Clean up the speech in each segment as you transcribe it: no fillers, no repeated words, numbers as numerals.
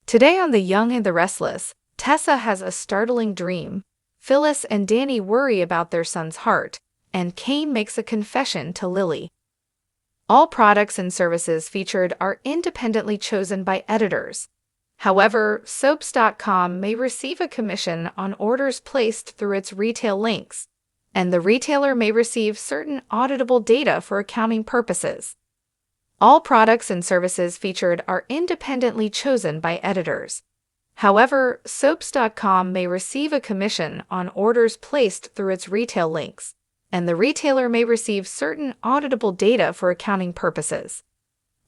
Today on The Young and the Restless, Tessa has a startling dream. Phyllis and Danny worry about their son's heart, and Kane makes a confession to Lily. All products and services featured are independently chosen by editors. However, soaps.com may receive a commission on orders placed through its retail links, and the retailer may receive certain auditable data for accounting purposes. All products and services featured are independently chosen by editors. However, soaps.com may receive a commission on orders placed through its retail links, and the retailer may receive certain auditable data for accounting purposes.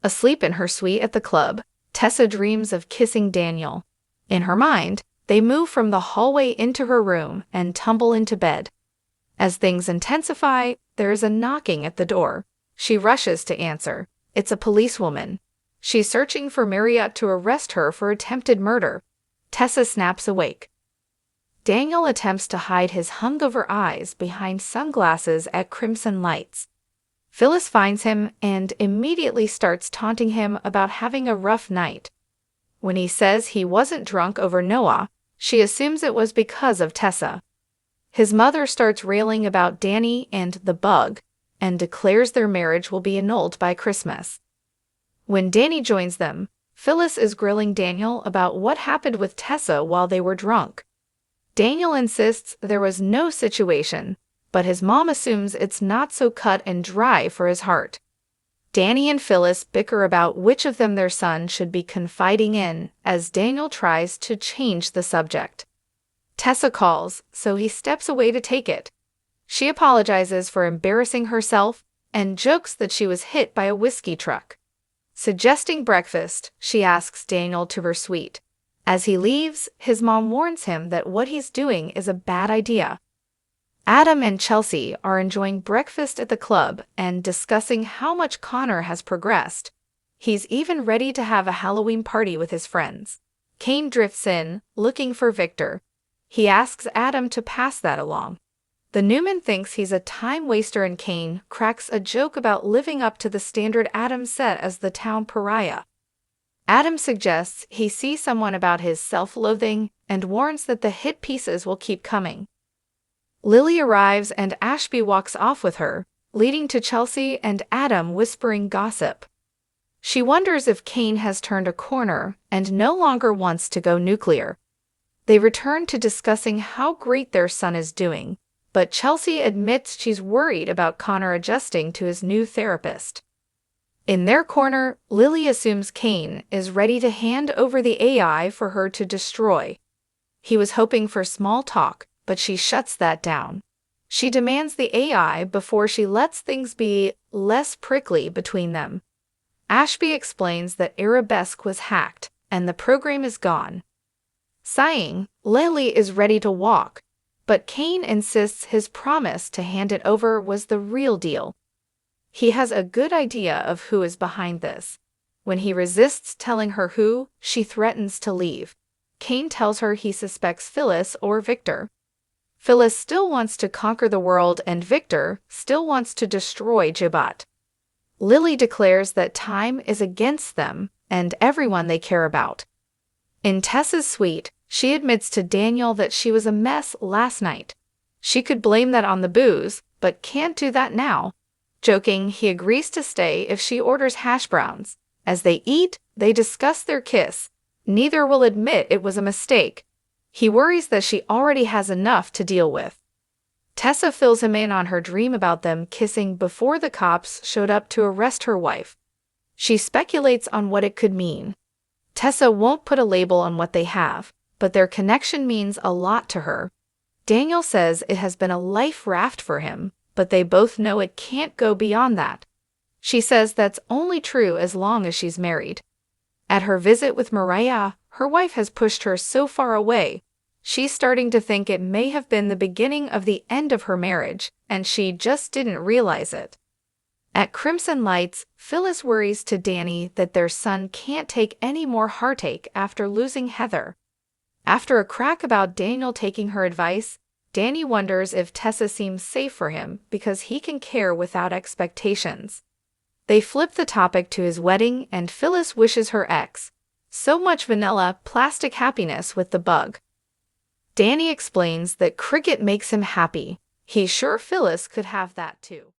Asleep in her suite at the club, Tessa dreams of kissing Daniel. In her mind, they move from the hallway into her room and tumble into bed. As things intensify, there is a knocking at the door. She rushes to answer. It's a policewoman. She's searching for Marriott to arrest her for attempted murder. Tessa snaps awake. Daniel attempts to hide his hungover eyes behind sunglasses at Crimson Lights. Phyllis finds him and immediately starts taunting him about having a rough night. When he says he wasn't drunk over Noah, she assumes it was because of Tessa. His mother starts railing about Danny and the bug, and declares their marriage will be annulled by Christmas. When Danny joins them, Phyllis is grilling Daniel about what happened with Tessa while they were drunk. Daniel insists there was no situation, but his mom assumes it's not so cut and dry for his heart. Danny and Phyllis bicker about which of them their son should be confiding in as Daniel tries to change the subject. Tessa calls, so he steps away to take it. She apologizes for embarrassing herself and jokes that she was hit by a whiskey truck. Suggesting breakfast, she asks Daniel to her suite. As he leaves, his mom warns him that what he's doing is a bad idea. Adam and Chelsea are enjoying breakfast at the club and discussing how much Connor has progressed. He's even ready to have a Halloween party with his friends. Kane drifts in, looking for Victor. He asks Adam to pass that along. The Newman thinks he's a time waster and Kane cracks a joke about living up to the standard Adam set as the town pariah. Adam suggests he see someone about his self-loathing and warns that the hit pieces will keep coming. Lily arrives and Ashby walks off with her, leading to Chelsea and Adam whispering gossip. She wonders if Kane has turned a corner and no longer wants to go nuclear. They return to discussing how great their son is doing, but Chelsea admits she's worried about Connor adjusting to his new therapist. In their corner, Lily assumes Kane is ready to hand over the AI for her to destroy. He was hoping for small talk, but she shuts that down. She demands the AI before she lets things be less prickly between them. Ashby explains that Arabesque was hacked, and the program is gone. Sighing, Lily is ready to walk, but Kane insists his promise to hand it over was the real deal. He has a good idea of who is behind this. When he resists telling her who, she threatens to leave. Kane tells her he suspects Phyllis or Victor. Phyllis still wants to conquer the world and Victor still wants to destroy Jibat. Lily declares that time is against them and everyone they care about. In Tessa's suite, she admits to Daniel that she was a mess last night. She could blame that on the booze, but can't do that now. Joking, he agrees to stay if she orders hash browns. As they eat, they discuss their kiss. Neither will admit it was a mistake. He worries that she already has enough to deal with. Tessa fills him in on her dream about them kissing before the cops showed up to arrest her wife. She speculates on what it could mean. Tessa won't put a label on what they have, but their connection means a lot to her. Daniel says it has been a life raft for him, but they both know it can't go beyond that. She says that's only true as long as she's married. At her visit with Mariah, her wife has pushed her so far away. She's starting to think it may have been the beginning of the end of her marriage, and she just didn't realize it. At Crimson Lights, Phyllis worries to Danny that their son can't take any more heartache after losing Heather. After a crack about Daniel taking her advice, Danny wonders if Tessa seems safe for him because he can care without expectations. They flip the topic to his wedding and Phyllis wishes her ex, So much vanilla, plastic happiness with the bug. Danny explains that cricket makes him happy. He's sure Phyllis could have that too.